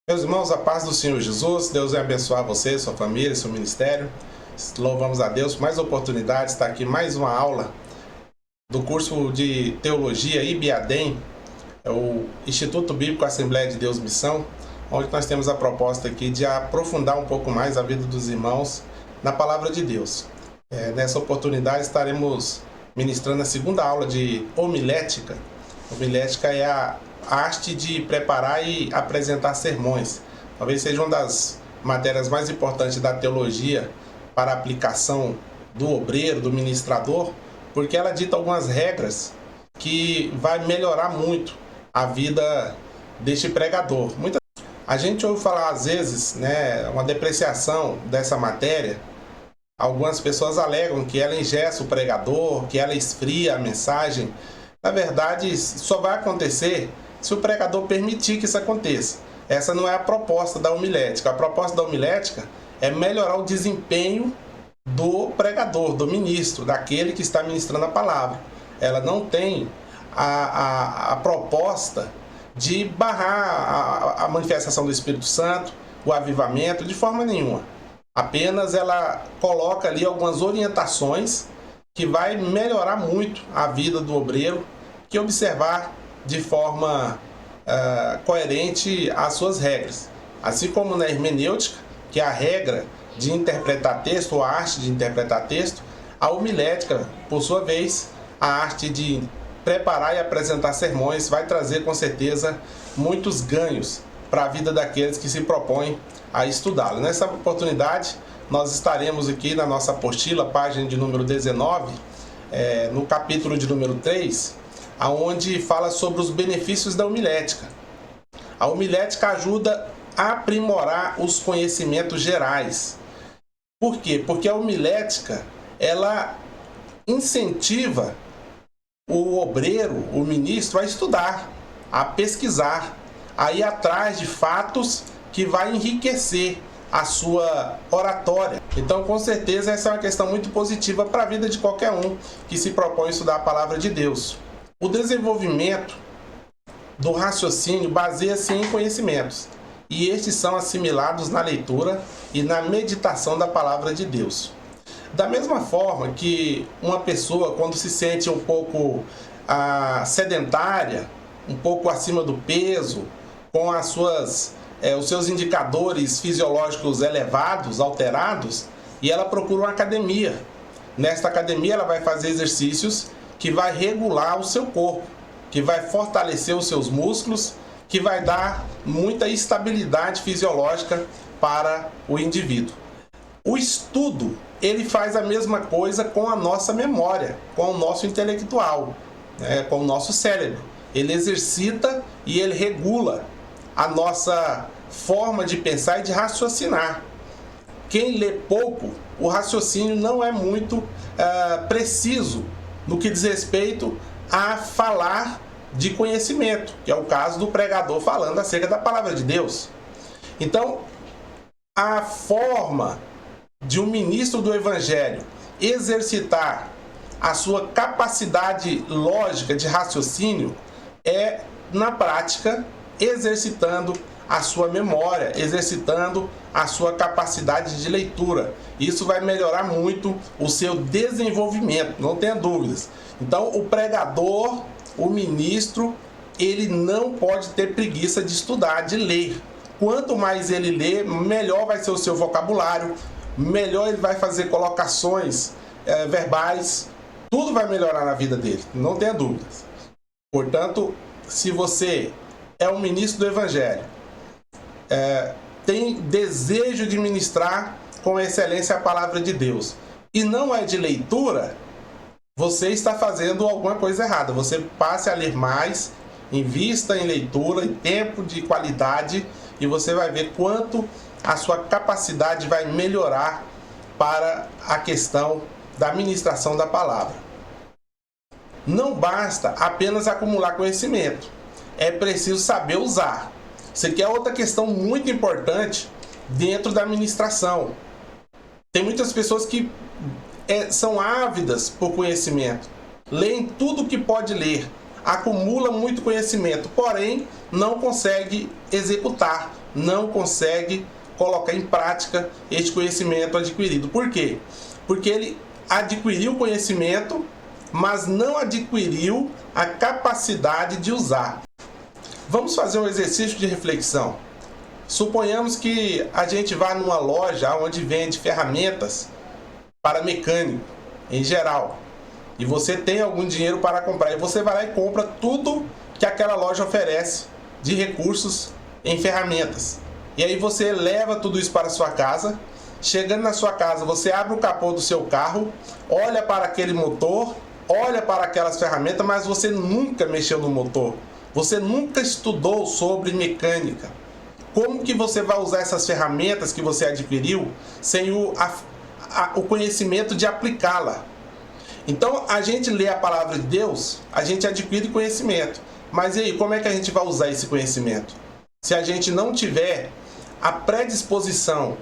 Meus irmãos, a paz do Senhor Jesus, Deus vai abençoar você, sua família, seu ministério. Louvamos a Deus por mais oportunidades. Está aqui mais uma aula do curso de Teologia IBADEM, é o Instituto Bíblico Assembleia de Deus Missão, onde nós temos a proposta aqui de aprofundar um pouco mais a vida dos irmãos na Palavra de Deus. Nessa oportunidade estaremos ministrando a segunda aula de homilética. Homilética é a arte de preparar e apresentar sermões. Talvez seja uma das matérias mais importantes da teologia para a aplicação do obreiro, do ministrador, porque ela dita algumas regras que vai melhorar muito a vida deste pregador. A gente ouve falar às vezes, uma depreciação dessa matéria. Algumas pessoas alegam que ela engessa o pregador, que ela esfria a mensagem. Na verdade, só vai acontecer se o pregador permitir que isso aconteça. Essa não é a proposta da homilética. A proposta da homilética é melhorar o desempenho do pregador, do ministro, daquele que está ministrando a palavra. Ela não tem a proposta de barrar a manifestação do Espírito Santo, o avivamento, de forma nenhuma. Apenas ela coloca ali algumas orientações que vai melhorar muito a vida do obreiro, que observar de forma coerente as suas regras. Assim como na hermenêutica, que é a regra de interpretar texto, ou a arte de interpretar texto, a homilética, por sua vez, a arte de preparar e apresentar sermões, vai trazer com certeza muitos ganhos para a vida daqueles que se propõem a estudá-lo. Nessa oportunidade, nós estaremos aqui na nossa apostila, página de número 19, no capítulo de número 3, onde fala sobre os benefícios da homilética. A homilética ajuda a aprimorar os conhecimentos gerais. Por quê? Porque a homilética, ela incentiva o obreiro, o ministro, a estudar, a pesquisar, a ir atrás de fatos que vai enriquecer a sua oratória. Então, com certeza, essa é uma questão muito positiva para a vida de qualquer um que se propõe a estudar a palavra de Deus. O desenvolvimento do raciocínio baseia-se em conhecimentos, e estes são assimilados na leitura e na meditação da palavra de Deus. Da mesma forma que uma pessoa, quando se sente um pouco sedentária, um pouco acima do peso, com os seus indicadores fisiológicos elevados, alterados, e ela procura uma academia. Nesta academia ela vai fazer exercícios que vai regular o seu corpo, que vai fortalecer os seus músculos, que vai dar muita estabilidade fisiológica para o indivíduo. O estudo, ele faz a mesma coisa com a nossa memória, com o nosso intelectual, com o nosso cérebro. Ele exercita e ele regula a nossa forma de pensar e de raciocinar. Quem lê pouco, o raciocínio não é muito preciso no que diz respeito a falar de conhecimento, que é o caso do pregador falando acerca da palavra de Deus. Então, a forma de um ministro do Evangelho exercitar a sua capacidade lógica de raciocínio é, na prática, exercitando a sua memória, exercitando a sua capacidade de leitura. Isso vai melhorar muito o seu desenvolvimento, não tenha dúvidas. Então, o pregador, o ministro, ele não pode ter preguiça de estudar, de ler. Quanto mais ele lê, melhor vai ser o seu vocabulário, melhor ele vai fazer colocações verbais, tudo vai melhorar na vida dele, não tenha dúvidas. Portanto, se você é um ministro do Evangelho, tem desejo de ministrar com excelência a palavra de Deus, e não é de leitura, você está fazendo alguma coisa errada. Você passe a ler mais, invista em leitura, em tempo de qualidade, e você vai ver quanto a sua capacidade vai melhorar para a questão da ministração da palavra. Não basta apenas acumular conhecimento, é preciso saber usar. Isso aqui é outra questão muito importante dentro da ministração. Tem muitas pessoas que são ávidas por conhecimento, leem tudo que pode ler, acumula muito conhecimento, porém não consegue executar, não consegue colocar em prática este conhecimento adquirido. Por quê? Porque ele adquiriu conhecimento, mas não adquiriu a capacidade de usar. Vamos fazer um exercício de reflexão. Suponhamos que a gente vá numa loja onde vende ferramentas para mecânico, em geral, e você tem algum dinheiro para comprar, e você vai lá e compra tudo que aquela loja oferece de recursos em ferramentas. E aí você leva tudo isso para a sua casa. Chegando na sua casa, você abre o capô do seu carro, olha para aquele motor, olha para aquelas ferramentas, mas você nunca mexeu no motor. Você nunca estudou sobre mecânica. Como que você vai usar essas ferramentas que você adquiriu sem o conhecimento de aplicá-la? Então, a gente lê a palavra de Deus, a gente adquire conhecimento. Mas e aí, como é que a gente vai usar esse conhecimento? Se a gente não tiver a predisposição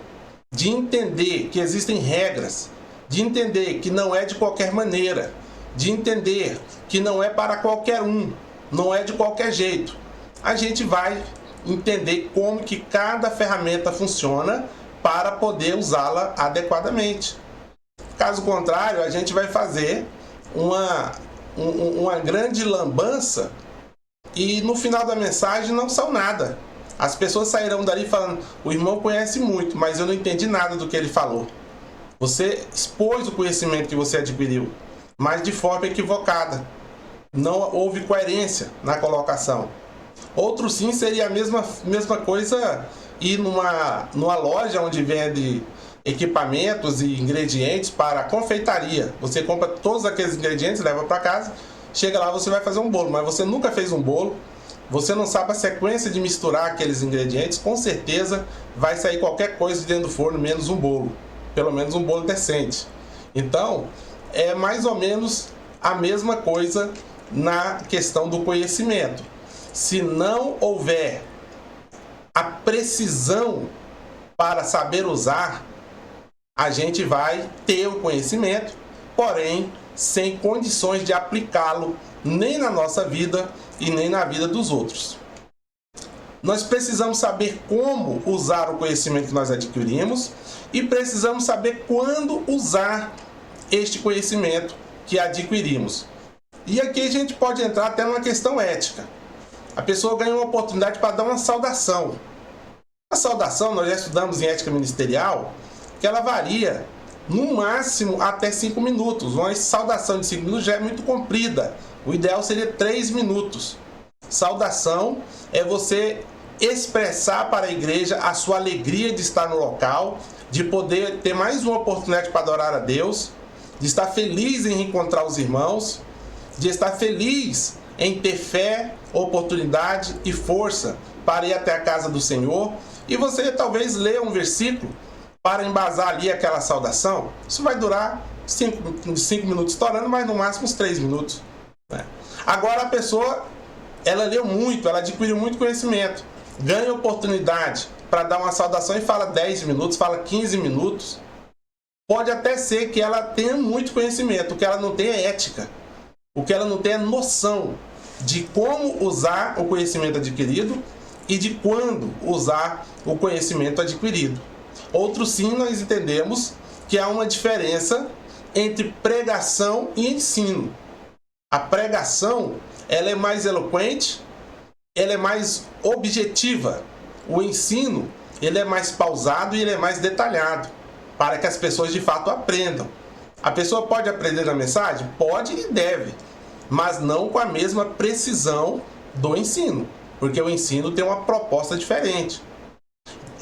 de entender que existem regras, de entender que não é de qualquer maneira, de entender que não é para qualquer um, não é de qualquer jeito, a gente vai entender como que cada ferramenta funciona para poder usá-la adequadamente. Caso contrário, a gente vai fazer uma grande lambança e no final da mensagem não são nada. As pessoas sairão dali falando: o irmão conhece muito, mas eu não entendi nada do que ele falou. Você expôs o conhecimento que você adquiriu, mas de forma equivocada. Não houve coerência na colocação. Outro sim seria a mesma coisa ir numa loja onde vende equipamentos e ingredientes para confeitaria. Você compra todos aqueles ingredientes, leva para casa, chega lá, você vai fazer um bolo, mas você nunca fez um bolo, você não sabe a sequência de misturar aqueles ingredientes, com certeza vai sair qualquer coisa de dentro do forno, menos um bolo. Pelo menos um bolo decente. Então, é mais ou menos a mesma coisa na questão do conhecimento. Se não houver a precisão para saber usar, a gente vai ter o conhecimento, porém sem condições de aplicá-lo nem na nossa vida e nem na vida dos outros. Nós precisamos saber como usar o conhecimento que nós adquirimos e precisamos saber quando usar este conhecimento que adquirimos. E aqui a gente pode entrar até numa questão ética. A pessoa ganha uma oportunidade para dar uma saudação. A saudação, nós já estudamos em ética ministerial, que ela varia no máximo até 5 minutos. Uma saudação de 5 minutos já é muito comprida. O ideal seria 3 minutos. Saudação é você expressar para a igreja a sua alegria de estar no local, de poder ter mais uma oportunidade para adorar a Deus, de estar feliz em encontrar os irmãos, de estar feliz em ter fé, oportunidade e força para ir até a casa do Senhor. E você talvez leia um versículo para embasar ali aquela saudação. Isso vai durar 5 minutos estourando, mas no máximo uns 3 minutos. Agora a pessoa, ela leu muito, ela adquiriu muito conhecimento, ganha oportunidade para dar uma saudação e fala 10 minutos, fala 15 minutos. Pode até ser que ela tenha muito conhecimento, o que ela não tem é ética. O que ela não tem é noção de como usar o conhecimento adquirido e de quando usar o conhecimento adquirido. Outro sim, nós entendemos que há uma diferença entre pregação e ensino. A pregação, ela é mais eloquente, ela é mais objetiva. O ensino, ele é mais pausado e ele é mais detalhado, para que as pessoas de fato aprendam. A pessoa pode aprender na mensagem? Pode e deve, mas não com a mesma precisão do ensino, porque o ensino tem uma proposta diferente.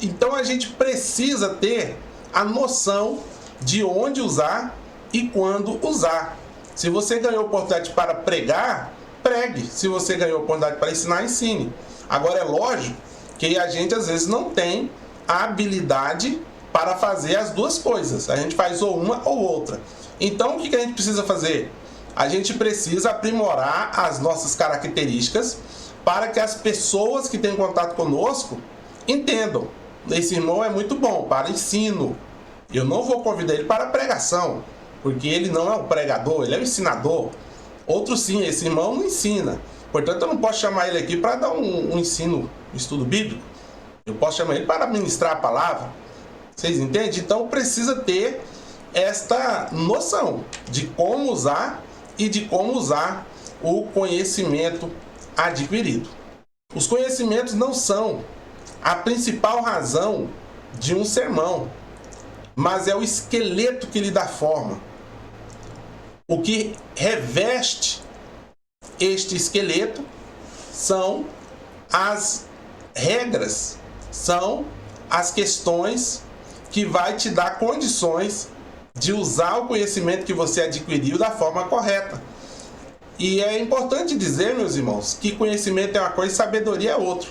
Então a gente precisa ter a noção de onde usar e quando usar. Se você ganhou oportunidade para pregar, pregue. Se você ganhou oportunidade para ensinar, ensine. Agora é lógico que a gente às vezes não tem a habilidade para fazer as duas coisas. A gente faz ou uma ou outra. Então o que a gente precisa fazer? A gente precisa aprimorar as nossas características para que as pessoas que têm contato conosco entendam. Esse irmão é muito bom para ensino. Eu não vou convidar ele para pregação, porque ele não é um pregador, ele é um ensinador. Outro sim, esse irmão não ensina. Portanto, eu não posso chamar ele aqui para dar um ensino, um estudo bíblico. Eu posso chamar ele para ministrar a palavra. Vocês entendem? Então precisa ter esta noção de como usar e de como usar o conhecimento adquirido. Os conhecimentos não são a principal razão de um sermão, mas é o esqueleto que lhe dá forma. O que reveste este esqueleto são as regras, são as questões que vai te dar condições de usar o conhecimento que você adquiriu da forma correta. E é importante dizer, meus irmãos, que conhecimento é uma coisa e sabedoria é outra.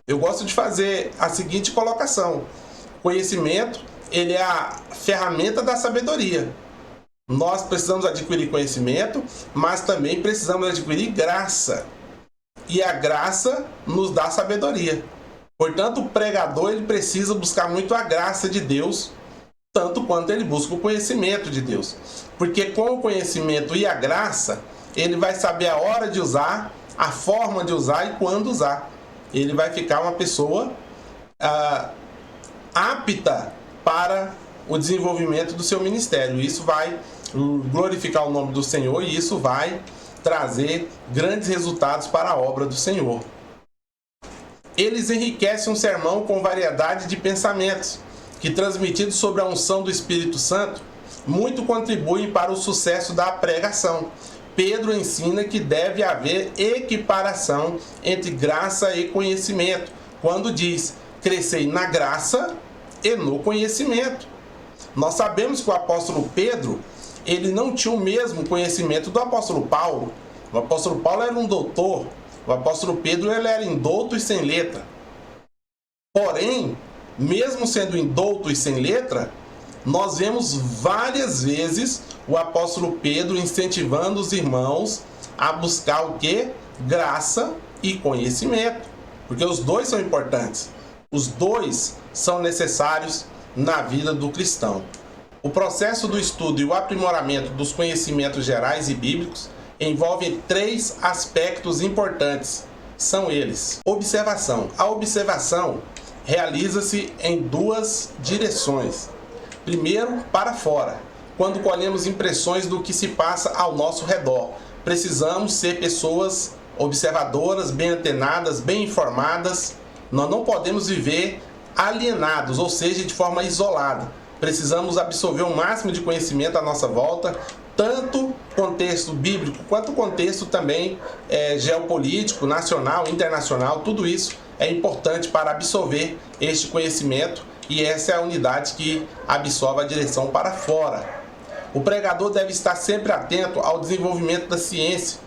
Eu gosto de fazer a seguinte colocação: conhecimento, ele é a ferramenta da sabedoria. Nós precisamos adquirir conhecimento, mas também precisamos adquirir graça. E a graça nos dá sabedoria. Portanto, o pregador ele precisa buscar muito a graça de Deus, tanto quanto ele busca o conhecimento de Deus. Porque com o conhecimento e a graça, ele vai saber a hora de usar, a forma de usar e quando usar. Ele vai ficar uma pessoa apta para o desenvolvimento do seu ministério. Isso vai glorificar o nome do Senhor e isso vai trazer grandes resultados para a obra do Senhor. Eles enriquecem um sermão com variedade de pensamentos, que transmitidos sobre a unção do Espírito Santo, muito contribuem para o sucesso da pregação. Pedro ensina que deve haver equiparação entre graça e conhecimento, quando diz: crescei na graça e no conhecimento. Nós sabemos que o apóstolo Pedro, ele não tinha o mesmo conhecimento do apóstolo Paulo. O apóstolo Paulo era um doutor, o apóstolo Pedro ele era indouto e sem letra. Porém, mesmo sendo indouto e sem letra, nós vemos várias vezes o apóstolo Pedro incentivando os irmãos a buscar o quê? Graça e conhecimento. Porque os dois são importantes. Os dois são necessários na vida do cristão. O processo do estudo e o aprimoramento dos conhecimentos gerais e bíblicos envolve 3 aspectos importantes. São eles: observação. A observação realiza-se em 2 direções. Primeiro, para fora, quando colhemos impressões do que se passa ao nosso redor. Precisamos ser pessoas observadoras, bem antenadas, bem informadas. Nós não podemos viver alienados, ou seja, de forma isolada. Precisamos absorver o máximo de conhecimento à nossa volta, tanto contexto bíblico quanto contexto também geopolítico, nacional, internacional. Tudo isso é importante para absorver este conhecimento, e essa é a unidade que absorve a direção para fora. O pregador deve estar sempre atento ao desenvolvimento da ciência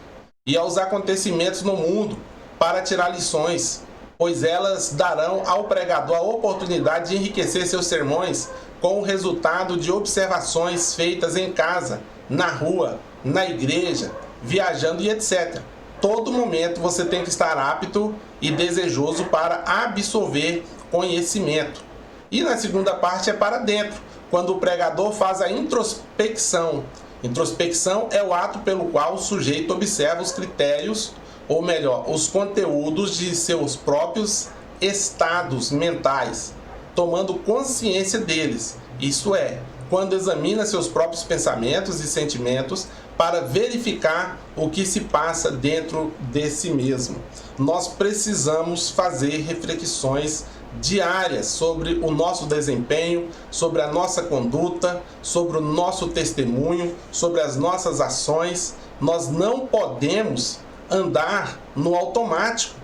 e aos acontecimentos no mundo para tirar lições, pois elas darão ao pregador a oportunidade de enriquecer seus sermões com o resultado de observações feitas em casa, na rua, na igreja, viajando e etc. Todo momento você tem que estar apto e desejoso para absorver conhecimento. E na segunda parte é para dentro, quando o pregador faz a introspecção. Introspecção é o ato pelo qual o sujeito observa os critérios, ou melhor, os conteúdos de seus próprios estados mentais, tomando consciência deles. Isso é, quando examina seus próprios pensamentos e sentimentos para verificar o que se passa dentro de si mesmo. Nós precisamos fazer reflexões diárias sobre o nosso desempenho, sobre a nossa conduta, sobre o nosso testemunho, sobre as nossas ações. Nós não podemos andar no automático.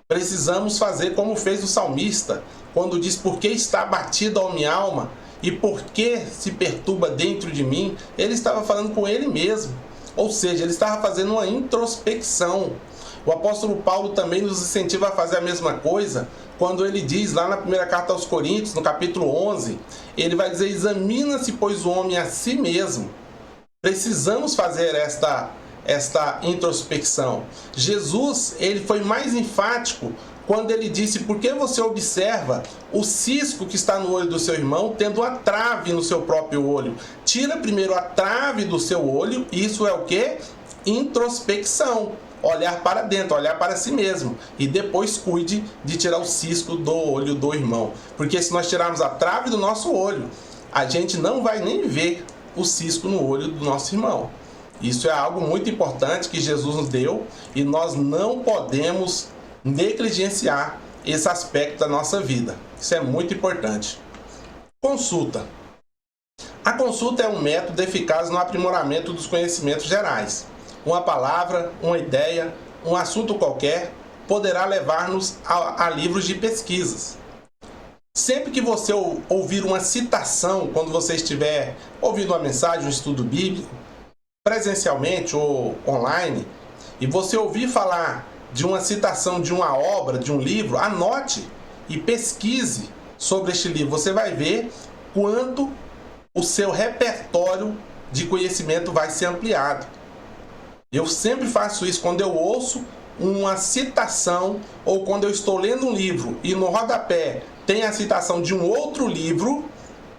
Precisamos fazer como fez o salmista, quando diz: por que está abatida a minha alma e por que se perturba dentro de mim? Ele estava falando com ele mesmo, ou seja, ele estava fazendo uma introspecção. O apóstolo Paulo também nos incentiva a fazer a mesma coisa, quando ele diz lá na primeira carta aos Coríntios, no capítulo 11, ele vai dizer: examina-se, pois, o homem a si mesmo. Precisamos fazer esta introspecção. Jesus, ele foi mais enfático quando ele disse: por que você observa o cisco que está no olho do seu irmão, tendo a trave no seu próprio olho? Tira primeiro a trave do seu olho. Isso é o quê? Introspecção. olhar para dentro, olhar para si mesmo. E depois cuide de tirar o cisco do olho do irmão. Porque se nós tirarmos a trave do nosso olho, a gente não vai nem ver o cisco no olho do nosso irmão. Isso é algo muito importante que Jesus nos deu e nós não podemos negligenciar esse aspecto da nossa vida. Isso é muito importante. Consulta. A consulta é um método eficaz no aprimoramento dos conhecimentos gerais. Uma palavra, uma ideia, um assunto qualquer poderá levar-nos a livros de pesquisas. Sempre que você ouvir uma citação, quando você estiver ouvindo uma mensagem, um estudo bíblico, presencialmente ou online, e você ouvir falar de uma citação de uma obra, de um livro, anote e pesquise sobre este livro. Você vai ver quanto o seu repertório de conhecimento vai ser ampliado. Eu sempre faço isso quando eu ouço uma citação ou quando eu estou lendo um livro e no rodapé tem a citação de um outro livro,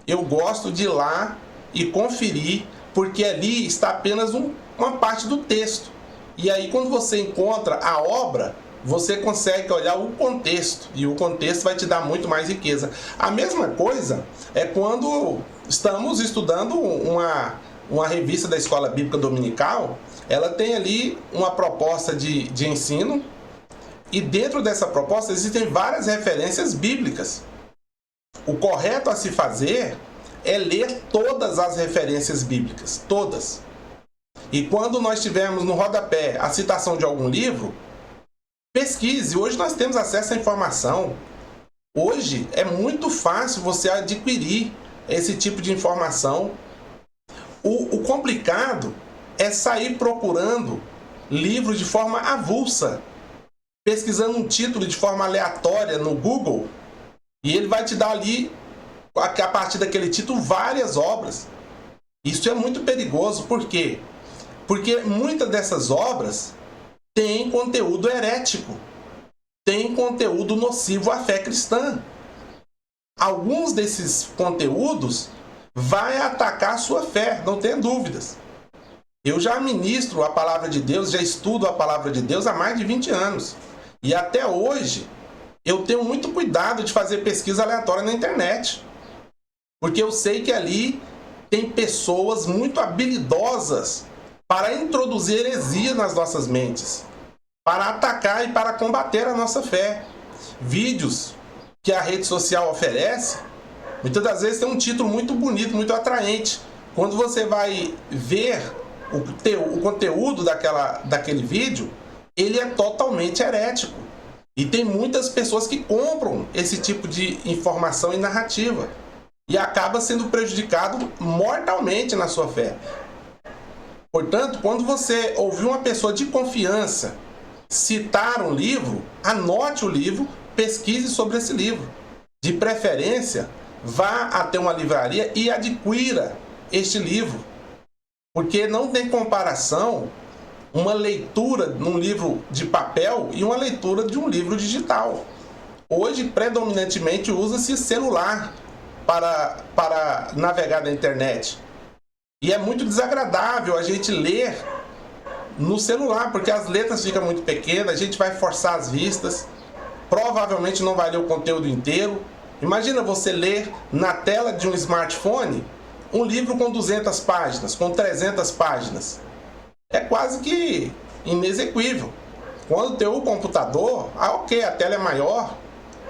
eu gosto de ir lá e conferir, porque ali está apenas uma parte do texto. E aí quando você encontra a obra, você consegue olhar o contexto, e o contexto vai te dar muito mais riqueza. A mesma coisa é quando estamos estudando uma revista da Escola Bíblica Dominical. Ela tem ali uma proposta de ensino, e dentro dessa proposta existem várias referências bíblicas. O correto a se fazer é ler todas as referências bíblicas, todas. E quando nós tivermos no rodapé a citação de algum livro, pesquise. Hoje nós temos acesso à informação. Hoje é muito fácil você adquirir esse tipo de informação. O complicado é sair procurando livros de forma avulsa, pesquisando um título de forma aleatória no Google, e ele vai te dar ali, a partir daquele título, várias obras. Isso é muito perigoso. Por quê? Porque muitas dessas obras têm conteúdo herético, têm conteúdo nocivo à fé cristã. Alguns desses conteúdos vai atacar a sua fé, não tenha dúvidas. Eu já ministro a palavra de Deus, já estudo a palavra de Deus há mais de 20 anos. E até hoje, eu tenho muito cuidado de fazer pesquisa aleatória na internet. Porque eu sei que ali tem pessoas muito habilidosas para introduzir heresia nas nossas mentes, para atacar e para combater a nossa fé. Vídeos que a rede social oferece, muitas das vezes tem um título muito bonito, muito atraente. Quando você vai ver o conteúdo daquele vídeo, ele é totalmente herético. E tem muitas pessoas que compram esse tipo de informação e narrativa e acaba sendo prejudicado mortalmente na sua fé. Portanto, quando você ouvir uma pessoa de confiança citar um livro, anote o livro, pesquise sobre esse livro. De preferência, vá até uma livraria e adquira este livro. Porque não tem comparação uma leitura num livro de papel e uma leitura de um livro digital. Hoje, predominantemente, usa-se celular para navegar na internet. E é muito desagradável a gente ler no celular, porque as letras ficam muito pequenas, a gente vai forçar as vistas, provavelmente não vai ler o conteúdo inteiro. Imagina você ler na tela de um smartphone um livro com 200 páginas, com 300 páginas. É quase que inexequível. Quando tem o computador, ok, a tela é maior,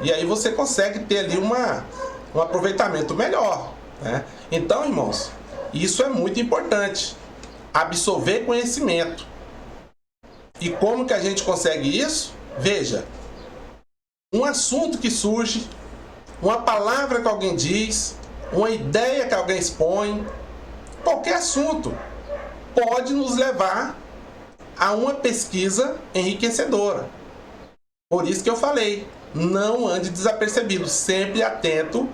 e aí você consegue ter ali um aproveitamento melhor, né? Então, irmãos, isso é muito importante. Absorver conhecimento. E como que a gente consegue isso? Veja, um assunto que surge, uma palavra que alguém diz, uma ideia que alguém expõe, qualquer assunto pode nos levar a uma pesquisa enriquecedora. Por isso que eu falei, não ande desapercebido, sempre atento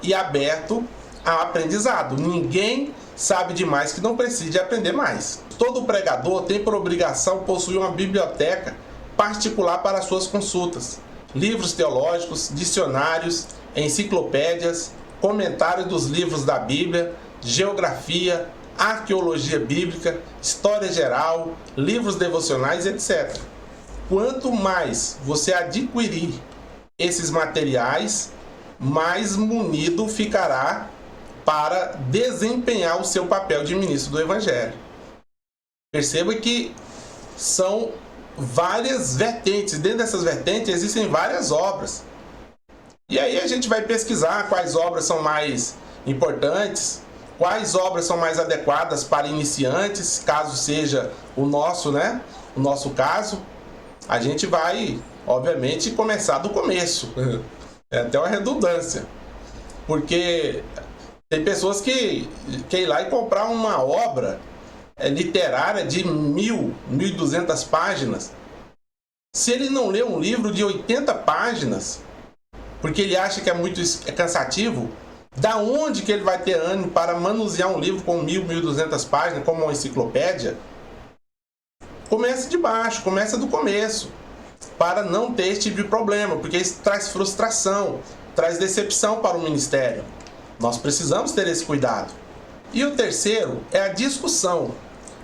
e aberto ao aprendizado. Ninguém sabe demais que não precise aprender mais. Todo pregador tem por obrigação possuir uma biblioteca particular para suas consultas. Livros teológicos, dicionários, enciclopédias, comentários dos livros da Bíblia, geografia, arqueologia bíblica, história geral, livros devocionais, etc. Quanto mais você adquirir esses materiais, mais munido ficará para desempenhar o seu papel de ministro do Evangelho. Perceba que são várias vertentes. Dentro dessas vertentes existem várias obras. E aí a gente vai pesquisar quais obras são mais importantes, quais obras são mais adequadas para iniciantes, caso seja o nosso, o nosso caso. A gente vai, obviamente, começar do começo. É até uma redundância. Porque tem pessoas que querem ir lá e comprar uma obra literária de 1.200 páginas. Se ele não lê um livro de 80 páginas, porque ele acha que é cansativo, da onde que ele vai ter ânimo para manusear um livro com 1.200 páginas, como uma enciclopédia? Começa de baixo, começa do começo, para não ter esse tipo de problema, porque isso traz frustração, traz decepção para o ministério. Nós precisamos ter esse cuidado. E o terceiro é a discussão.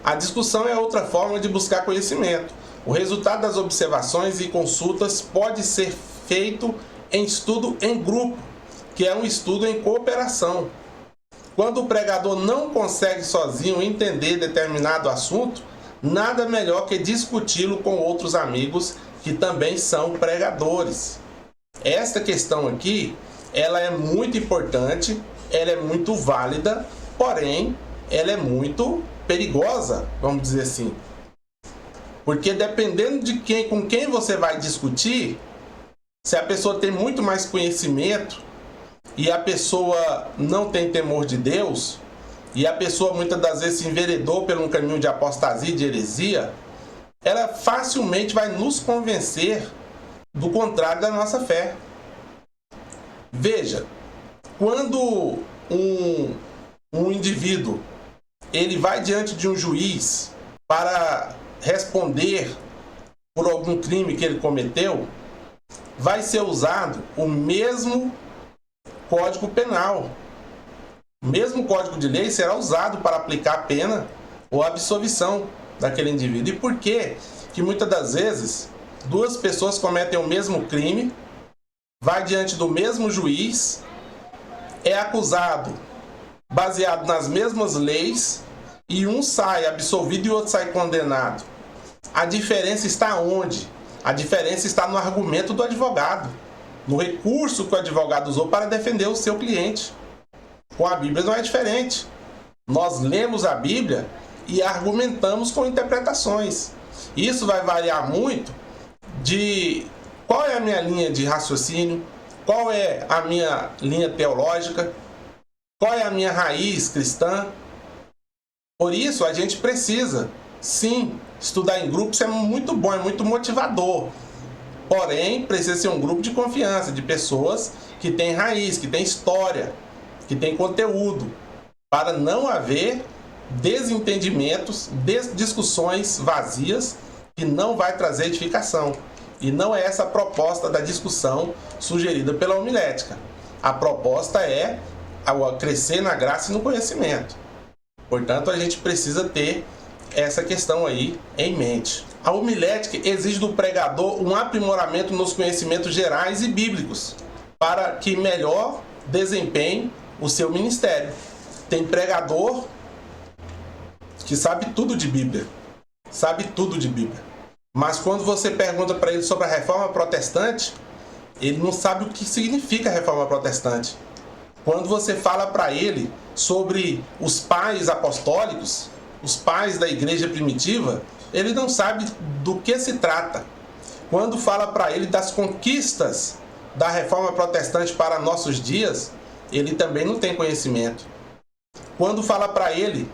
A discussão é outra forma de buscar conhecimento. O resultado das observações e consultas pode ser feito em estudo em grupo, que é um estudo em cooperação. Quando o pregador não consegue sozinho entender determinado assunto, nada melhor que discuti-lo com outros amigos que também são pregadores. Esta questão aqui, ela é muito importante, ela é muito válida, porém, ela é muito perigosa, vamos dizer assim. Porque dependendo de com quem você vai discutir, se a pessoa tem muito mais conhecimento e a pessoa não tem temor de Deus, e a pessoa muitas das vezes se enveredou por um caminho de apostasia e de heresia, ela facilmente vai nos convencer do contrário da nossa fé. Veja, quando um indivíduo ele vai diante de um juiz para responder por algum crime que ele cometeu, vai ser usado o mesmo Código Penal. O mesmo Código de Lei será usado para aplicar a pena ou a absolvição daquele indivíduo. E por que muitas das vezes duas pessoas cometem o mesmo crime, vai diante do mesmo juiz, é acusado baseado nas mesmas leis, e um sai absolvido e o outro sai condenado? A diferença está onde? A diferença está no argumento do advogado, no recurso que o advogado usou para defender o seu cliente. Com a Bíblia não é diferente. Nós lemos a Bíblia e argumentamos com interpretações. Isso vai variar muito de qual é a minha linha de raciocínio, qual é a minha linha teológica, qual é a minha raiz cristã. Por isso, a gente precisa, sim, estudar em grupos é muito bom, é muito motivador. Porém, precisa ser um grupo de confiança, de pessoas que têm raiz, que têm história, que têm conteúdo, para não haver desentendimentos, discussões vazias, que não vai trazer edificação. E não é essa a proposta da discussão sugerida pela homilética. A proposta é crescer na graça e no conhecimento. Portanto, a gente precisa ter essa questão aí em mente. A homilética exige do pregador um aprimoramento nos conhecimentos gerais e bíblicos, para que melhor desempenhe o seu ministério. Tem pregador que sabe tudo de Bíblia, mas quando você pergunta para ele sobre a reforma protestante, ele não sabe o que significa a reforma protestante. Quando você fala para ele sobre os pais apostólicos, os pais da igreja primitiva, ele não sabe do que se trata. Quando fala para ele das conquistas da reforma protestante para nossos dias, ele também não tem conhecimento. Quando fala para ele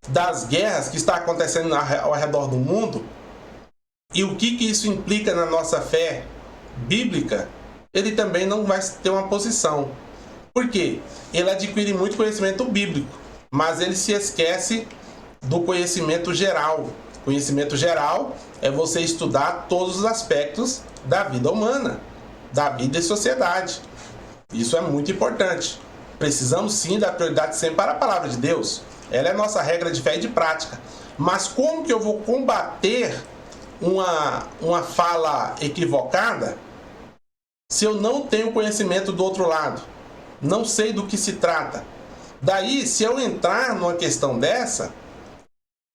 das guerras que estão acontecendo ao redor do mundo e o que isso implica na nossa fé bíblica, ele também não vai ter uma posição. Por quê? Ele adquire muito conhecimento bíblico, mas ele se esquece do conhecimento geral. Conhecimento geral é você estudar todos os aspectos da vida humana, da vida e sociedade. Isso é muito importante. Precisamos sim dar prioridade sempre para a palavra de Deus. Ela é nossa regra de fé e de prática. Mas como que eu vou combater uma fala equivocada se eu não tenho conhecimento do outro lado? Não sei do que se trata. Daí, se eu entrar numa questão dessa,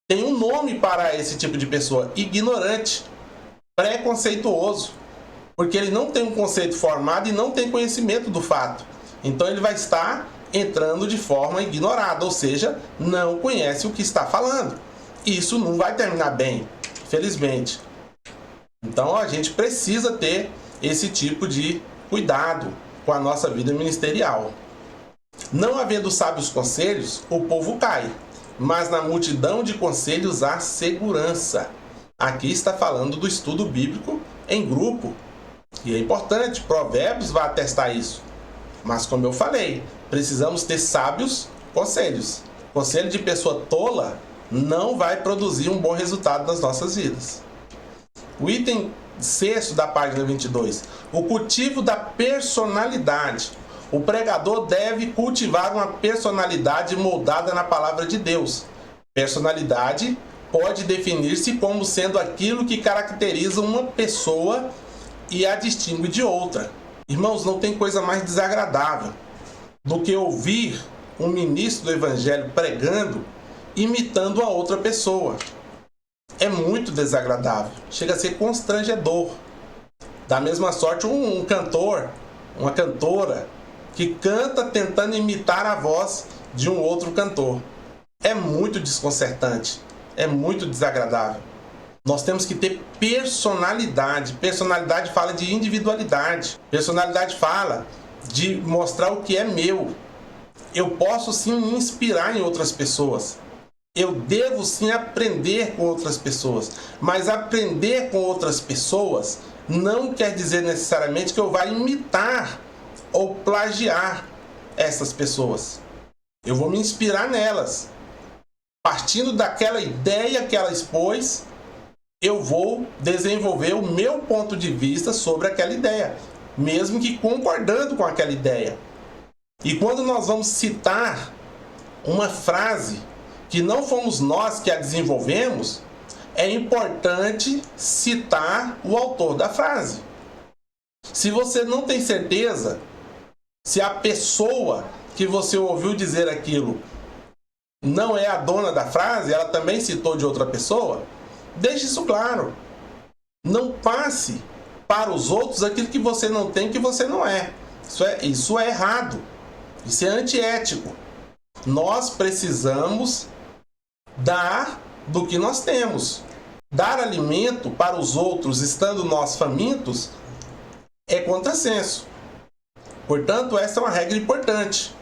tem um nome para esse tipo de pessoa: ignorante, preconceituoso, porque ele não tem um conceito formado e não tem conhecimento do fato. Então ele vai estar entrando de forma ignorada, ou seja, não conhece o que está falando. Isso não vai terminar bem, felizmente. Então a gente precisa ter esse tipo de cuidado com a nossa vida ministerial. Não havendo sábios conselhos, o povo cai, mas na multidão de conselhos há segurança. Aqui está falando do estudo bíblico em grupo. E é importante, Provérbios vai atestar isso. Mas como eu falei, precisamos ter sábios conselhos. Conselho de pessoa tola não vai produzir um bom resultado nas nossas vidas. O item 6 da página 22. O cultivo da personalidade. O pregador deve cultivar uma personalidade moldada na palavra de Deus. Personalidade pode definir-se como sendo aquilo que caracteriza uma pessoa e a distingue de outra. Irmãos, não tem coisa mais desagradável do que ouvir um ministro do evangelho pregando imitando a outra pessoa. É muito desagradável, chega a ser constrangedor. Da mesma sorte, um cantor, uma cantora que canta tentando imitar a voz de um outro cantor. É muito desconcertante, é muito desagradável. Nós temos que ter personalidade. Personalidade fala de individualidade. Personalidade fala de mostrar o que é meu. Eu posso sim me inspirar em outras pessoas. Eu devo sim aprender com outras pessoas. Mas aprender com outras pessoas não quer dizer necessariamente que eu vá imitar ou plagiar essas pessoas. Eu vou me inspirar nelas. Partindo daquela ideia que ela expôs, eu vou desenvolver o meu ponto de vista sobre aquela ideia, mesmo que concordando com aquela ideia. E quando nós vamos citar uma frase que não fomos nós que a desenvolvemos, é importante citar o autor da frase. Se você não tem certeza se a pessoa que você ouviu dizer aquilo não é a dona da frase, ela também citou de outra pessoa, deixe isso claro. Não passe para os outros aquilo que você não tem, que você não é. Isso é errado. Isso é antiético. Nós precisamos dar do que nós temos. Dar alimento para os outros, estando nós famintos, é contrassenso. Portanto, essa é uma regra importante.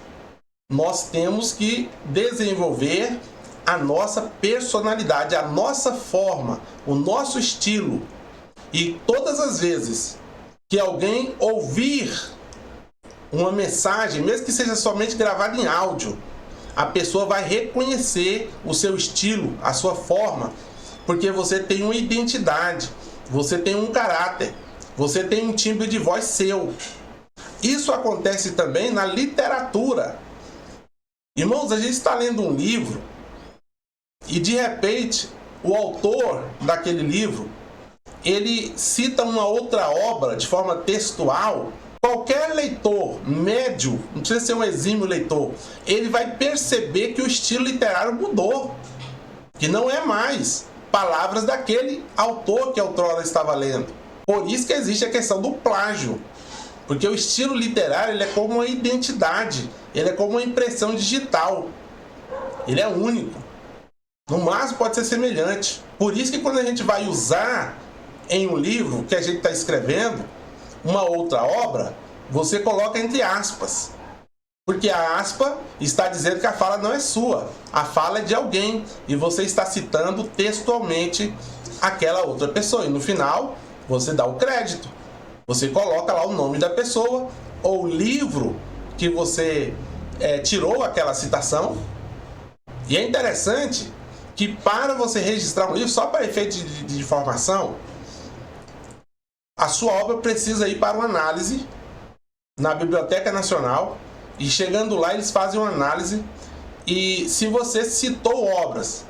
Nós temos que desenvolver a nossa personalidade, a nossa forma, o nosso estilo. E todas as vezes que alguém ouvir uma mensagem, mesmo que seja somente gravada em áudio, a pessoa vai reconhecer o seu estilo, a sua forma, porque você tem uma identidade, você tem um caráter, você tem um timbre de voz seu. Isso acontece também na literatura. Irmãos, a gente está lendo um livro e de repente o autor daquele livro, ele cita uma outra obra de forma textual. Qualquer leitor médio, não precisa ser um exímio leitor, ele vai perceber que o estilo literário mudou, que não é mais palavras daquele autor que a outrora estava lendo. Por isso que existe a questão do plágio, porque o estilo literário ele é como uma identidade, ele é como uma impressão digital, ele é único. No máximo pode ser semelhante. Por isso que quando a gente vai usar em um livro que a gente está escrevendo uma outra obra, você coloca entre aspas. Porque a aspa está dizendo que a fala não é sua. A fala é de alguém. E você está citando textualmente aquela outra pessoa. E no final, você dá o crédito. Você coloca lá o nome da pessoa ou o livro que você tirou aquela citação. E é interessante que para você registrar um livro, só para efeito de informação, a sua obra precisa ir para uma análise na Biblioteca Nacional. E chegando lá, eles fazem uma análise E se você citou obras,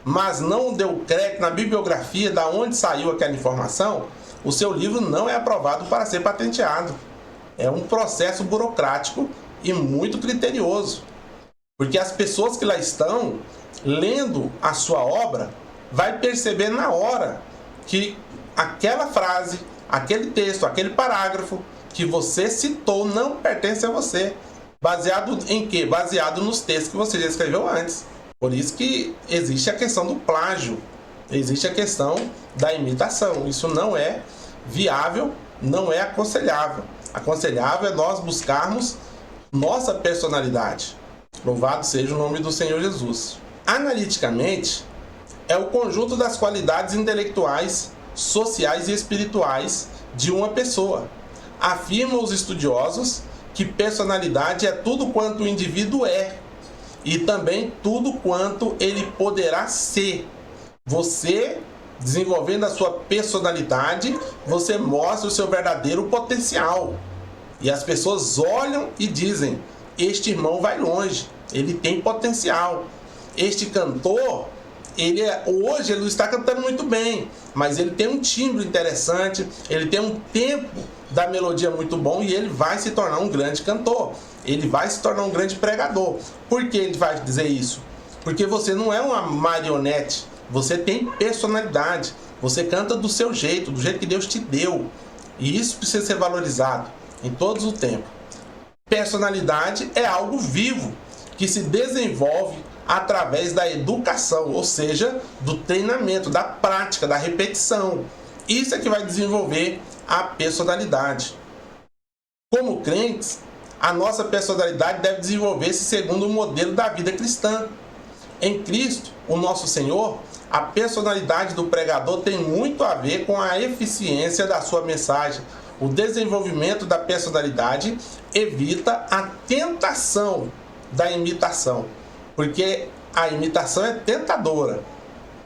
mas não deu crédito na bibliografia da onde saiu aquela informação, o seu livro não é aprovado para ser patenteado. É um processo burocrático e muito criterioso, porque as pessoas que lá estão lendo a sua obra vai perceber na hora que aquela frase, aquele texto, aquele parágrafo que você citou não pertence a você. Baseado em quê? Baseado nos textos que você já escreveu antes. Por isso que existe a questão do plágio, existe a questão da imitação. Isso não é viável, não é aconselhável. Aconselhável é nós buscarmos nossa personalidade. Louvado seja o nome do Senhor Jesus. Analiticamente, é o conjunto das qualidades intelectuais, sociais e espirituais de uma pessoa. Afirmam os estudiosos que personalidade é tudo quanto o indivíduo é e também tudo quanto ele poderá ser. Você, desenvolvendo a sua personalidade, você mostra o seu verdadeiro potencial. E as pessoas olham e dizem: este irmão vai longe, ele tem potencial. Este cantor, hoje ele não está cantando muito bem, mas ele tem um timbre interessante, ele tem um tempo da melodia muito bom e ele vai se tornar um grande cantor. Ele vai se tornar um grande pregador. Por que ele vai dizer isso? Porque você não é uma marionete, você tem personalidade, você canta do seu jeito, do jeito que Deus te deu. E isso precisa ser valorizado em todos os tempos. Personalidade é algo vivo, que se desenvolve através da educação, ou seja, do treinamento, da prática, da repetição. Isso é que vai desenvolver a personalidade. Como crentes, a nossa personalidade deve desenvolver-se segundo o modelo da vida cristã. Em Cristo, o nosso Senhor, a personalidade do pregador tem muito a ver com a eficiência da sua mensagem. O desenvolvimento da personalidade evita a tentação da imitação, porque a imitação é tentadora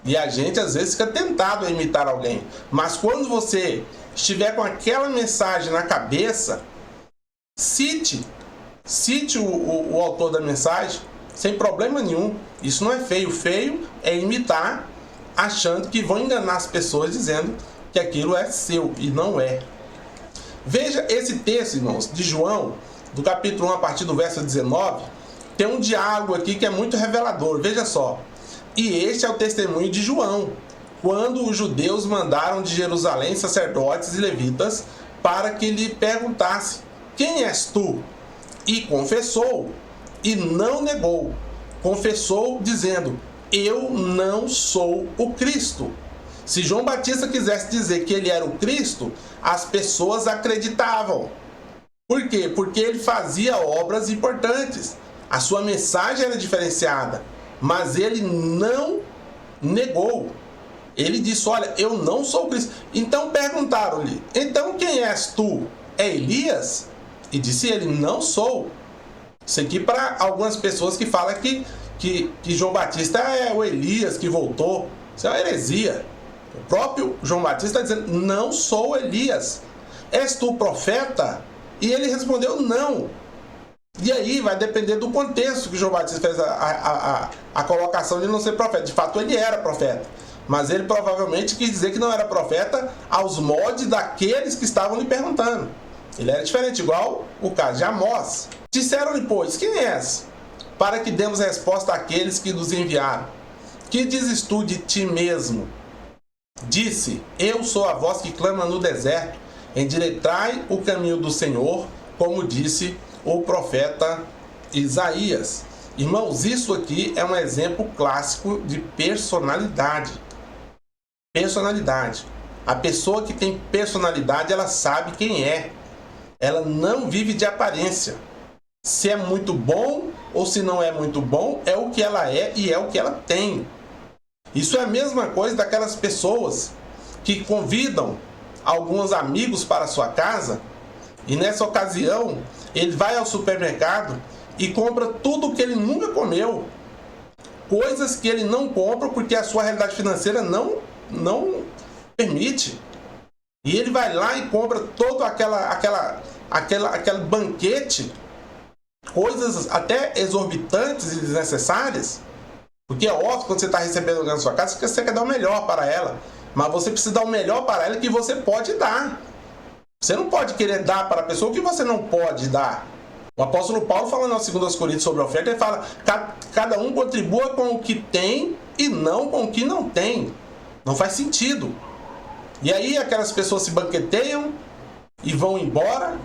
e a gente às vezes fica tentado a imitar alguém. Mas quando você estiver com aquela mensagem na cabeça, cite o autor da mensagem sem problema nenhum. Isso não é feio. Feio é imitar achando que vão enganar as pessoas dizendo que aquilo é seu e não é. Veja esse texto, irmãos, de João, do capítulo 1, a partir do verso 19, tem um diálogo aqui que é muito revelador. Veja só. E este é o testemunho de João, quando os judeus mandaram de Jerusalém sacerdotes e levitas para que lhe perguntasse: quem és tu? E confessou, e não negou. Confessou dizendo: eu não sou o Cristo. Se João Batista quisesse dizer que ele era o Cristo, as pessoas acreditavam. Por quê? Porque ele fazia obras importantes. A sua mensagem era diferenciada, mas ele não negou. Ele disse: olha, eu não sou o Cristo. Então perguntaram-lhe: então quem és tu? É Elias? E disse ele: não sou. Isso aqui para algumas pessoas que falam que João Batista é o Elias que voltou. Isso é uma heresia. O próprio João Batista está dizendo: não sou Elias. És tu profeta? E ele respondeu: não. E aí vai depender do contexto que João Batista fez a colocação de não ser profeta. De fato ele era profeta, mas ele provavelmente quis dizer que não era profeta aos moldes daqueles que estavam lhe perguntando. Ele era diferente, igual o caso de Amós. Disseram-lhe, pois: quem és? Para que demos resposta àqueles que nos enviaram. Que dizes tu de ti mesmo? Disse: eu sou a voz que clama no deserto, endireitai o caminho do Senhor, como disse o profeta Isaías. Irmãos, isso aqui é um exemplo clássico de personalidade. Personalidade. A pessoa que tem personalidade, ela sabe quem é. Ela não vive de aparência. Se é muito bom ou se não é muito bom, é o que ela é e é o que ela tem. Isso é a mesma coisa daquelas pessoas que convidam alguns amigos para a sua casa e nessa ocasião ele vai ao supermercado e compra tudo que ele nunca comeu. Coisas que ele não compra porque a sua realidade financeira não permite. E ele vai lá e compra todo aquele banquete coisas até exorbitantes e desnecessárias, porque é óbvio que quando você está recebendo alguém na sua casa, você quer dar o melhor para ela, mas você precisa dar o melhor para ela que você pode dar. Você não pode querer dar para a pessoa o que você não pode dar. O apóstolo Paulo, falando aos 2 Coríntios sobre a oferta, ele fala: cada um contribua com o que tem e não com o que não tem. Não faz sentido. E aí aquelas pessoas se banqueteiam e vão embora,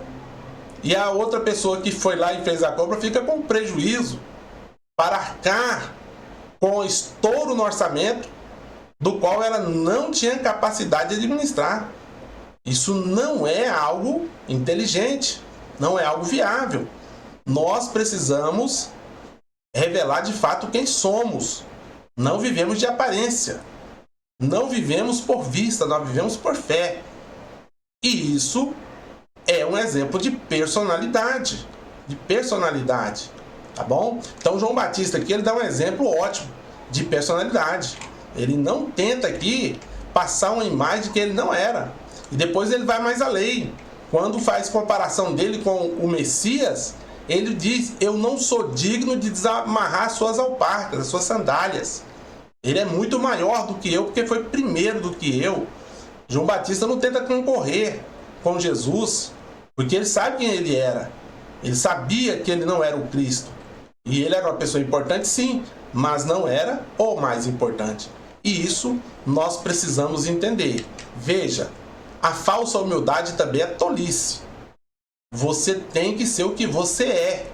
e a outra pessoa que foi lá e fez a compra fica com prejuízo para arcar com o estouro no orçamento do qual ela não tinha capacidade de administrar. Isso não é algo inteligente, não é algo viável. Nós precisamos revelar de fato quem somos. Não vivemos de aparência. Não vivemos por vista, nós vivemos por fé. E isso é um exemplo de personalidade. Tá bom? Então João Batista aqui, ele dá um exemplo ótimo de personalidade. Ele não tenta aqui passar uma imagem que ele não era. E depois ele vai mais além. Quando faz comparação dele com o Messias, ele diz: eu não sou digno de desamarrar suas alparcas, as suas sandálias. Ele é muito maior do que eu, porque foi primeiro do que eu. João Batista não tenta concorrer com Jesus, porque ele sabe quem ele era. Ele sabia que ele não era o Cristo. E ele era uma pessoa importante, sim, mas não era o mais importante. E isso nós precisamos entender. Veja, a falsa humildade também é tolice. Você tem que ser o que você é.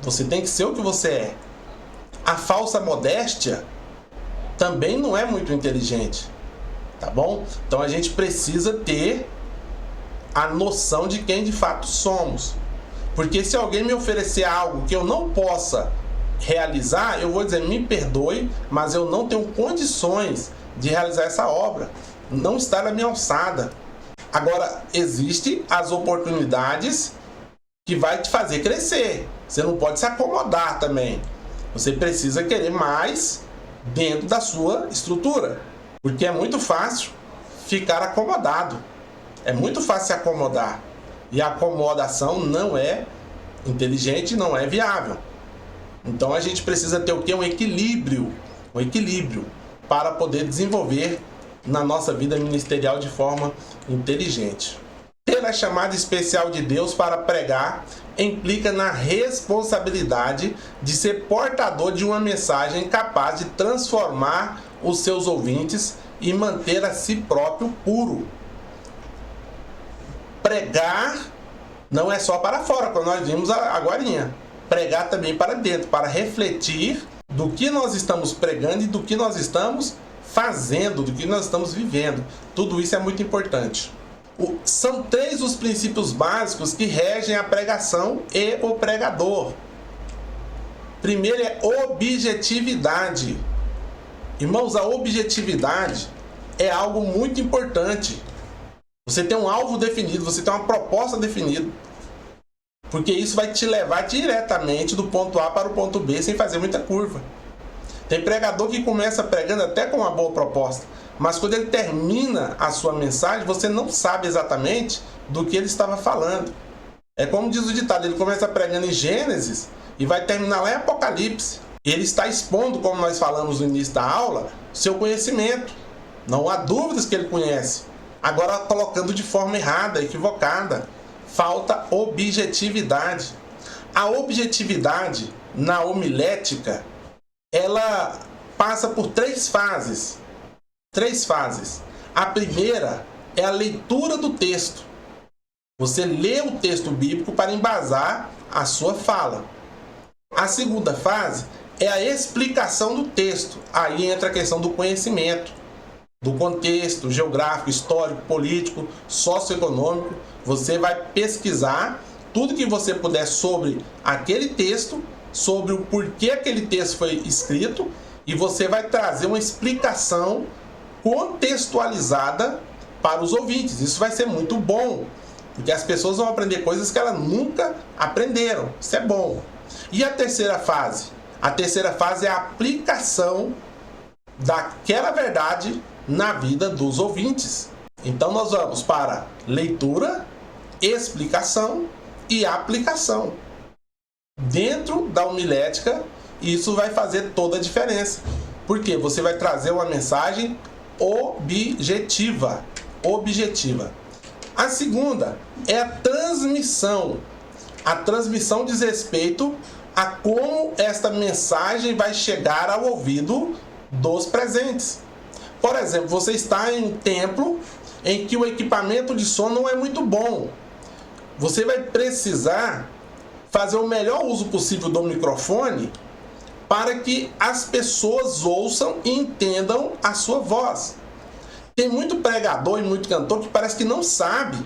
Você tem que ser o que você é. A falsa modéstia também não é muito inteligente. Tá bom? Então a gente precisa ter a noção de quem de fato somos. Porque se alguém me oferecer algo que eu não possa realizar, eu vou dizer: me perdoe, mas eu não tenho condições de realizar essa obra. Não está na minha alçada. Agora, existem as oportunidades que vai te fazer crescer. Você não pode se acomodar também. Você precisa querer mais dentro da sua estrutura. Porque é muito fácil ficar acomodado. É muito fácil se acomodar. E a acomodação não é inteligente, não é viável. Então a gente precisa ter o quê? Um equilíbrio para poder desenvolver na nossa vida ministerial de forma inteligente. Ter a chamada especial de Deus para pregar implica na responsabilidade de ser portador de uma mensagem capaz de transformar os seus ouvintes e manter a si próprio puro. Pregar não é só para fora, como nós vimos agorinha. Pregar também para dentro, para refletir do que nós estamos pregando e do que nós estamos fazendo, do que nós estamos vivendo. Tudo isso é muito importante. São 3 os princípios básicos que regem a pregação e o pregador. Primeiro é objetividade. Irmãos, a objetividade é algo muito importante. Você tem um alvo definido, você tem uma proposta definida. Porque isso vai te levar diretamente do ponto A para o ponto B sem fazer muita curva. Tem pregador que começa pregando até com uma boa proposta, mas quando ele termina a sua mensagem, você não sabe exatamente do que ele estava falando. É como diz o ditado: ele começa pregando em Gênesis e vai terminar lá em Apocalipse. Ele está expondo, como nós falamos no início da aula, seu conhecimento. Não há dúvidas que ele conhece. Agora colocando de forma errada, equivocada. Falta objetividade. A objetividade na homilética, ela passa por 3 fases. 3 fases. A primeira é a leitura do texto. Você lê o texto bíblico para embasar a sua fala. A segunda fase é a explicação do texto. Aí entra a questão do conhecimento, do contexto geográfico, histórico, político, socioeconômico. Você vai pesquisar tudo que você puder sobre aquele texto, sobre o porquê aquele texto foi escrito, e você vai trazer uma explicação contextualizada para os ouvintes. Isso vai ser muito bom, porque as pessoas vão aprender coisas que elas nunca aprenderam. Isso é bom. E a terceira fase? A terceira fase é a aplicação daquela verdade na vida dos ouvintes. Então nós vamos para leitura, explicação e aplicação. dentro da homilética, isso vai fazer toda a diferença. Porque você vai trazer uma mensagem objetiva. A segunda é a transmissão. A transmissão diz respeito a como esta mensagem vai chegar ao ouvido dos presentes. Por exemplo, você está em um templo em que o equipamento de som não é muito bom. Você vai precisar fazer o melhor uso possível do microfone para que as pessoas ouçam e entendam a sua voz. Tem muito pregador e muito cantor que parece que não sabe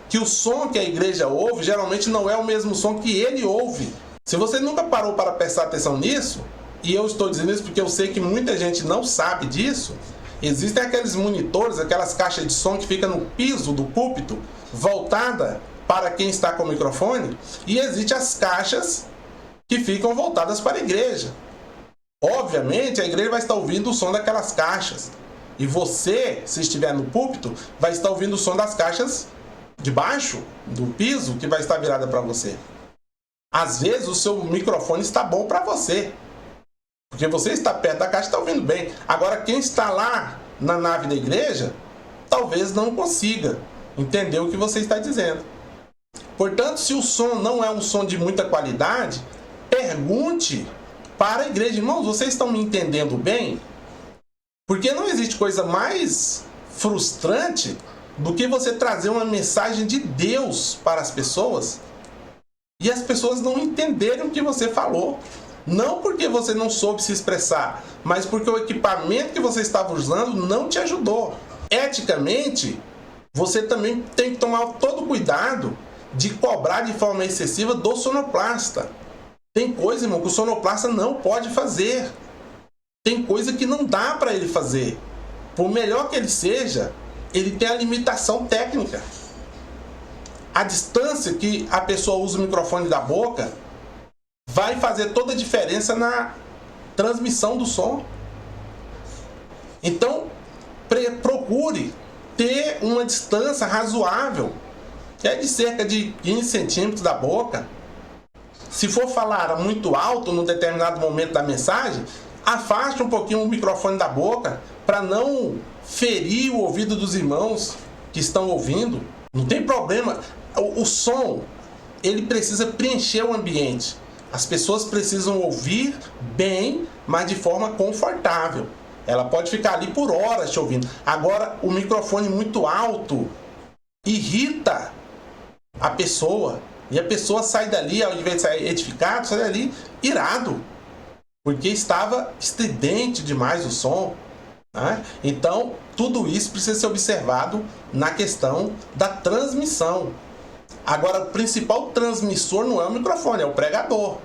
que o som que a igreja ouve geralmente não é o mesmo som que ele ouve. Se você nunca parou para prestar atenção nisso, e eu estou dizendo isso porque eu sei que muita gente não sabe disso, existem aqueles monitores, aquelas caixas de som que ficam no piso do púlpito, voltada para quem está com o microfone, e existem as caixas que ficam voltadas para a igreja. Obviamente, a igreja vai estar ouvindo o som daquelas caixas. E você, se estiver no púlpito, vai estar ouvindo o som das caixas de baixo, do piso, que vai estar virada para você. Às vezes, o seu microfone está bom para você, porque você está perto da caixa e está ouvindo bem. Agora, quem está lá na nave da igreja, talvez não consiga entender o que você está dizendo. Portanto, se o som não é um som de muita qualidade, pergunte para a igreja: irmãos, vocês estão me entendendo bem? Porque não existe coisa mais frustrante do que você trazer uma mensagem de Deus para as pessoas e as pessoas não entenderem o que você falou. Não porque você não soube se expressar, mas porque o equipamento que você estava usando não te ajudou. Eticamente, você também tem que tomar todo o cuidado de cobrar de forma excessiva do sonoplasta. Tem coisa, irmão, que o sonoplasta não pode fazer. Tem coisa que não dá para ele fazer. Por melhor que ele seja, ele tem a limitação técnica. A distância que a pessoa usa o microfone da boca vai fazer toda a diferença na transmissão do som. Então, procure ter uma distância razoável, que é de cerca de 15 centímetros da boca. Se for falar muito alto num determinado momento da mensagem, afaste um pouquinho o microfone da boca para não ferir o ouvido dos irmãos que estão ouvindo. Não tem problema. O som, ele precisa preencher o ambiente. As pessoas precisam ouvir bem, mas de forma confortável. Ela pode ficar ali por horas te ouvindo. Agora, o microfone muito alto irrita a pessoa. E a pessoa sai dali, ao invés de sair edificado, sai dali irado. Porque estava estridente demais o som. Né? Então, tudo isso precisa ser observado na questão da transmissão. Agora, o principal transmissor não é o microfone, é o pregador.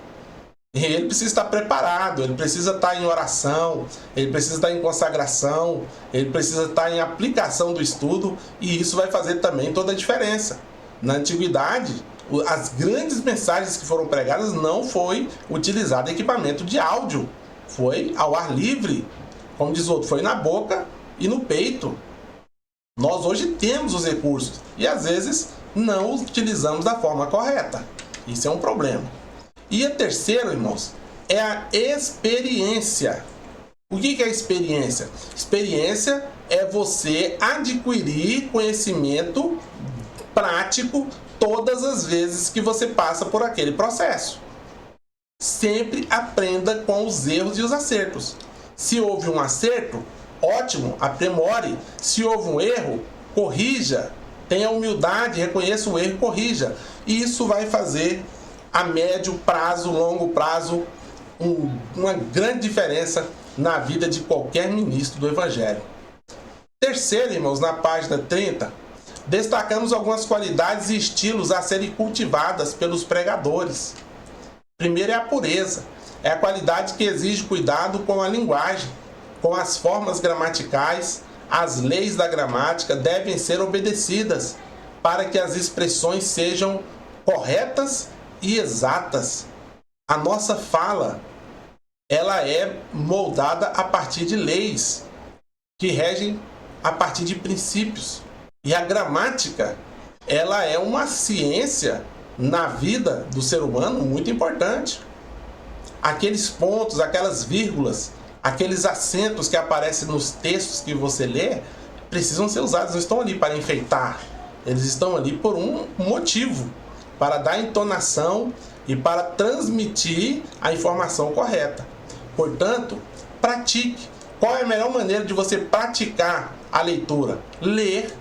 E ele precisa estar preparado, ele precisa estar em oração, ele precisa estar em consagração, ele precisa estar em aplicação do estudo, e isso vai fazer também toda a diferença. Na antiguidade, as grandes mensagens que foram pregadas não foi utilizado equipamento de áudio, foi ao ar livre, como diz o outro, foi na boca e no peito. Nós hoje temos os recursos e às vezes não os utilizamos da forma correta. Isso é um problema. E a terceira, irmãos, é a experiência. O que é a experiência? Experiência é você adquirir conhecimento prático todas as vezes que você passa por aquele processo. Sempre aprenda com os erros e os acertos. Se houve um acerto, ótimo, aprimore. Se houve um erro, corrija. Tenha humildade, reconheça o erro e corrija. E isso vai fazer a médio prazo, longo prazo, uma grande diferença na vida de qualquer ministro do Evangelho. Terceiro, irmãos, na página 30, destacamos algumas qualidades e estilos a serem cultivadas pelos pregadores. Primeiro é a pureza. É a qualidade que exige cuidado com a linguagem, com as formas gramaticais. As leis da gramática devem ser obedecidas para que as expressões sejam corretas e exatas. A nossa fala, ela é moldada a partir de leis que regem a partir de princípios. E a gramática, ela é uma ciência na vida do ser humano muito importante. Aqueles pontos, aquelas vírgulas, aqueles acentos que aparecem nos textos que você lê, precisam ser usados, não estão ali para enfeitar. Eles estão ali por um motivo, para dar entonação e para transmitir a informação correta. Portanto, pratique. Qual é a melhor maneira de você praticar a leitura? Ler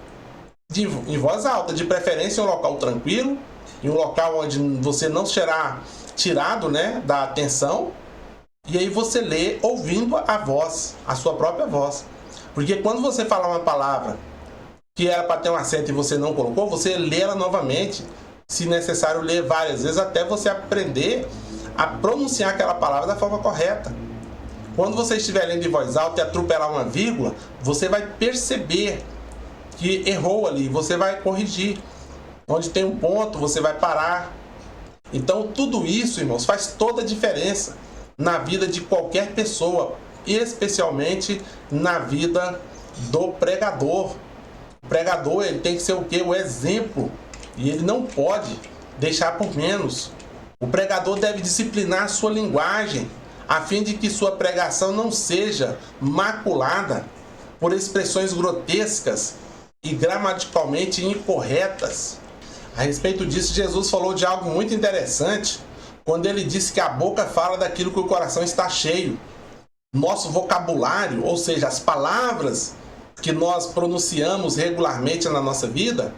em voz alta, de preferência em um local tranquilo, em um local onde você não será tirado, da atenção. E aí você lê ouvindo a voz, a sua própria voz. Porque quando você falar uma palavra que era para ter um acento e você não colocou, você lê ela novamente, se necessário ler várias vezes, até você aprender a pronunciar aquela palavra da forma correta. Quando você estiver lendo em voz alta e atropelar uma vírgula, você vai perceber que errou ali, você vai corrigir. Onde tem um ponto, você vai parar. Então tudo isso, irmãos, faz toda a diferença na vida de qualquer pessoa, especialmente na vida do pregador. O pregador, ele tem que ser o quê? O exemplo. E ele não pode deixar por menos. O pregador deve disciplinar a sua linguagem, a fim de que sua pregação não seja maculada por expressões grotescas e gramaticalmente incorretas. A respeito disso, Jesus falou de algo muito interessante quando ele disse que a boca fala daquilo que o coração está cheio. Nosso vocabulário, ou seja, as palavras que nós pronunciamos regularmente na nossa vida,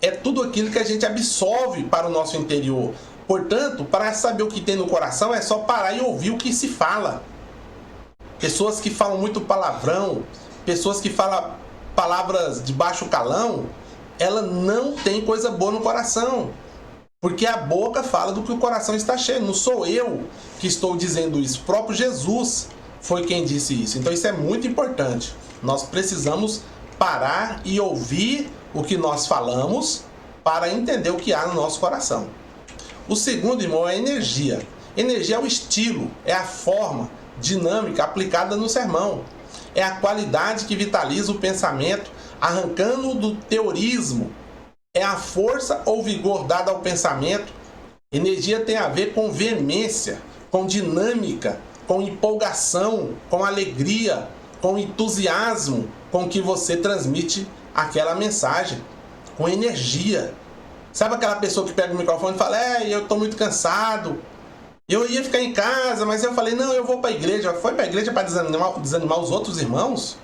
é tudo aquilo que a gente absorve para o nosso interior. Portanto, para saber o que tem no coração, é só parar e ouvir o que se fala. Pessoas que falam muito palavrão, pessoas que falam palavras de baixo calão, ela não tem coisa boa no coração. Porque a boca fala do que o coração está cheio. Não sou eu que estou dizendo isso. O próprio Jesus foi quem disse isso. Então isso é muito importante. Nós precisamos parar e ouvir o que nós falamos para entender o que há no nosso coração. O segundo, irmão, é energia. Energia é o estilo, é a forma dinâmica aplicada no sermão. É a qualidade que vitaliza o pensamento, arrancando do teorismo. É a força ou vigor dada ao pensamento. Energia tem a ver com veemência, com dinâmica, com empolgação, com alegria, com entusiasmo com que você transmite aquela mensagem, com energia. Sabe aquela pessoa que pega o microfone e fala: eu estou muito cansado, eu ia ficar em casa, mas eu falei, não, eu vou para a igreja. Foi para a igreja para desanimar os outros irmãos?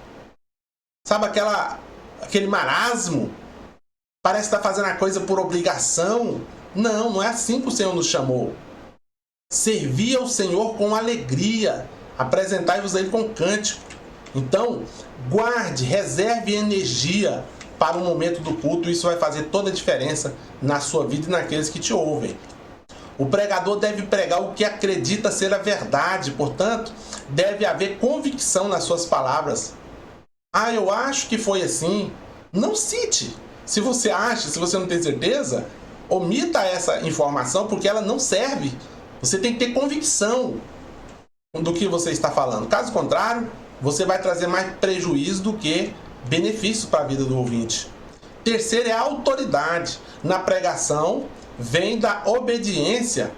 Sabe aquele marasmo? Parece que está fazendo a coisa por obrigação. Não é assim que o Senhor nos chamou. Servir ao Senhor com alegria, apresentai-vos a Ele com cântico. Então, guarde, reserve energia para o momento do culto. Isso vai fazer toda a diferença na sua vida e naqueles que te ouvem. O pregador deve pregar o que acredita ser a verdade, portanto, deve haver convicção nas suas palavras. Eu acho que foi assim. Não cite. Se você acha, se você não tem certeza, omita essa informação porque ela não serve. Você tem que ter convicção do que você está falando. Caso contrário, você vai trazer mais prejuízo do que benefício para a vida do ouvinte. Terceiro é a autoridade. Na pregação vem da obediência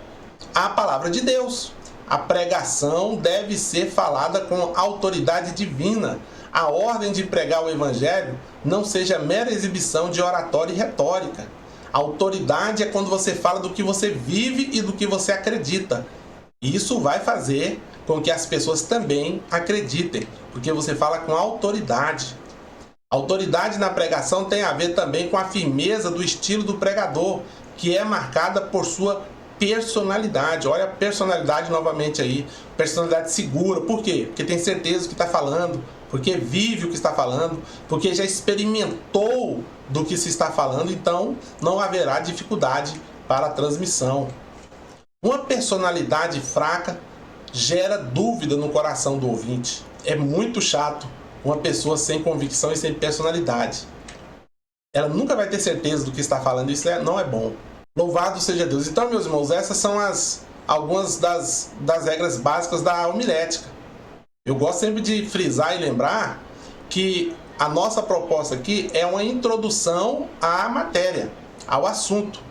à palavra de Deus. A pregação deve ser falada com autoridade divina. A ordem de pregar o evangelho não seja mera exibição de oratória e retórica. A autoridade é quando você fala do que você vive e do que você acredita. E isso vai fazer com que as pessoas também acreditem, porque você fala com autoridade. A autoridade na pregação tem a ver também com a firmeza do estilo do pregador, que é marcada por sua personalidade. Olha a personalidade novamente aí. Personalidade segura. Por quê? Porque tem certeza do que está falando, porque vive o que está falando, porque já experimentou do que se está falando, então não haverá dificuldade para a transmissão. Uma personalidade fraca gera dúvida no coração do ouvinte. É muito chato uma pessoa sem convicção e sem personalidade. Ela nunca vai ter certeza do que está falando, isso não é bom. Louvado seja Deus. Então, meus irmãos, essas são algumas das regras básicas da homilética. Eu gosto sempre de frisar e lembrar que a nossa proposta aqui é uma introdução à matéria, ao assunto.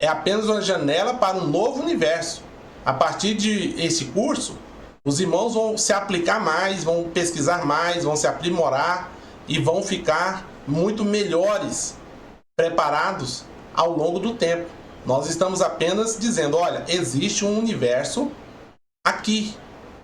é apenas uma janela para um novo universo. A partir de esse curso, os irmãos vão se aplicar mais, vão pesquisar mais, vão se aprimorar e vão ficar muito melhores, preparados ao longo do tempo. Nós estamos apenas dizendo, olha, existe um universo aqui.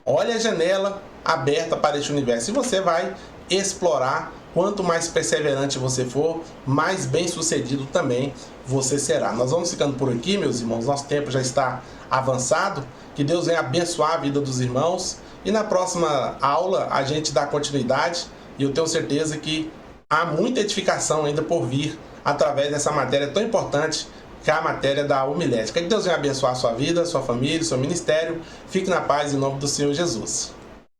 Olha a janela aberta para este universo. E você vai explorar. Quanto mais perseverante você for, mais bem sucedido também você será. Nós vamos ficando por aqui, meus irmãos. Nosso tempo já está avançado. Que Deus venha abençoar a vida dos irmãos. E na próxima aula a gente dá continuidade. E eu tenho certeza que há muita edificação ainda por vir através dessa matéria tão importante, que é a matéria da homilética. Que Deus venha abençoar a sua vida, sua família, seu ministério. Fique na paz em nome do Senhor Jesus.